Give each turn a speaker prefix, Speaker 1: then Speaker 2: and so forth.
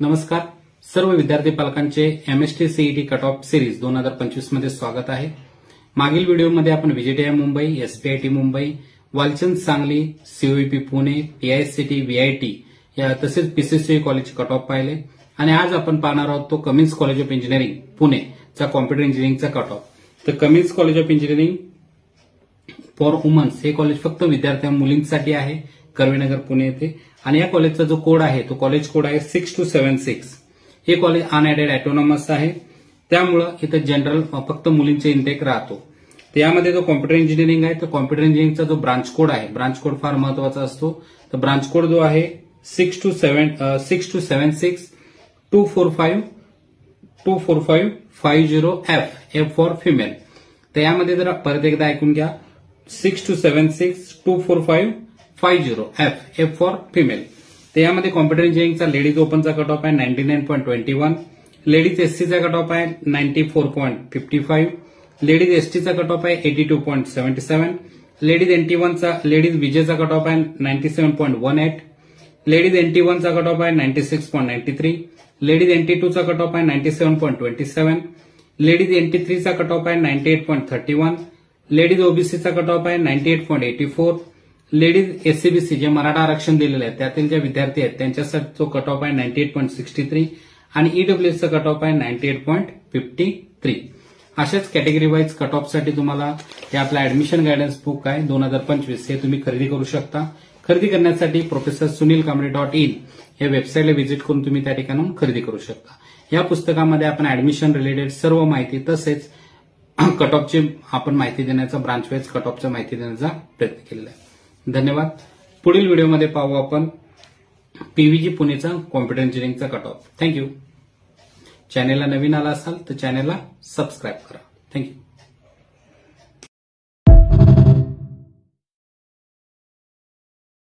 Speaker 1: नमस्कार. सर्व विद्यार्थी पालकांचे MST CET cut off series 2025 मध्ये स्वागत आहे. मागील व्हिडिओमध्ये आपण VJTI Mumbai, एसपीआयटी Mumbai, Walchand Sangli, COEP Pune, PICT, VIT या तसेच पीसीसी कॉलेज कट ऑफ पाहिले आणि आज आपण पाहणार आहोत तो कमिन्स कॉलेज ऑफ इंजिनिअरिंग पुणेचा कॉम्प्युटर इंजिनिअरिंगचा कट ऑफ. तर Cummins college of engineering for women's हे कॉलेज फक्त विद्यार्थ्या मुलींसाठी आहे, कर्वेनगर पुणे येथे. आणि या कॉलेजचा जो कोड आहे तो कॉलेज कोड आहे 6276. हे कॉलेज अनएडेड ऑटोनॉमस आहे, त्यामुळं इथं जनरल फक्त मुलींचे इंटेक राहतो. तर यामध्ये जो कॉम्प्युटर इंजिनिअरिंग आहे, तर कॉम्प्युटर इंजिनिअरिंगचा जो ब्रांच कोड आहे, ब्रांच कोड फार महत्वाचा असतो. तर ब्रांच कोड जो आहे 6276 24550F, F फॉर फिमेल. तर यामध्ये जर परत एकदा ऐकून घ्या, 6276 24550F, F फॉर फिमेल. तर यामध्ये कॉम्प्युटर इंजिनिअरिंगचा लेडीज ओपनचा कट ऑफ आहे 99.21, लेडीज एससीचा कट ऑफ आहे 94.55, लेडीज एसटीचा कट ऑफ आहे 82.77, लेडीज NT1चा लेडीज विजेचा कट ऑफ आहे 97.18, लेडीज NT1चा कट ऑफ आहे 96.93, लेडीज NT2चा कट ऑफ आहे 97.27, लेडीज NT3चा कट ऑफ आहे 98.31, लेडीज ओबीसीचा कट ऑफ आहे 98.84, लेडीज एससीबीसी जे मराठा आरक्षण दिलेले आहे त्यातील जे विद्यार्थी आहेत त्यांच्यासाठी जो कट ऑफ आहे 98.63 आणि ईडब्ल्यूएसचा कट ऑफ आहे 98.53. अशाच कॅटेगरी वाईज कट ऑफसाठी तुम्हाला हे आपलं ऍडमिशन गायडन्स बुक आहे 2025 हे तुम्ही खरेदी करू शकता. खरेदी करण्यासाठी professorsunilkamble.in या वेबसाईटला व्हिजिट करून तुम्ही त्या ठिकाणून खरेदी करू शकता. या पुस्तकामध्ये आपण ऍडमिशन रिलेटेड सर्व माहिती तसेच कट ऑफची आपण माहिती देण्याचा ब्रांच वाईज कट ऑफची माहिती देण्याचा प्रयत्न केलेला आहे. धन्यवाद. पुढील व्हिडिओमध्ये पाहू आपण पीव्हीजी पुणेचा कॉम्प्युटर इंजिनिअरिंगचा कट ऑफ. थँक्यू. चॅनेलला नवीन आला असाल तर चॅनेलला सबस्क्राईब करा. थँक्यू.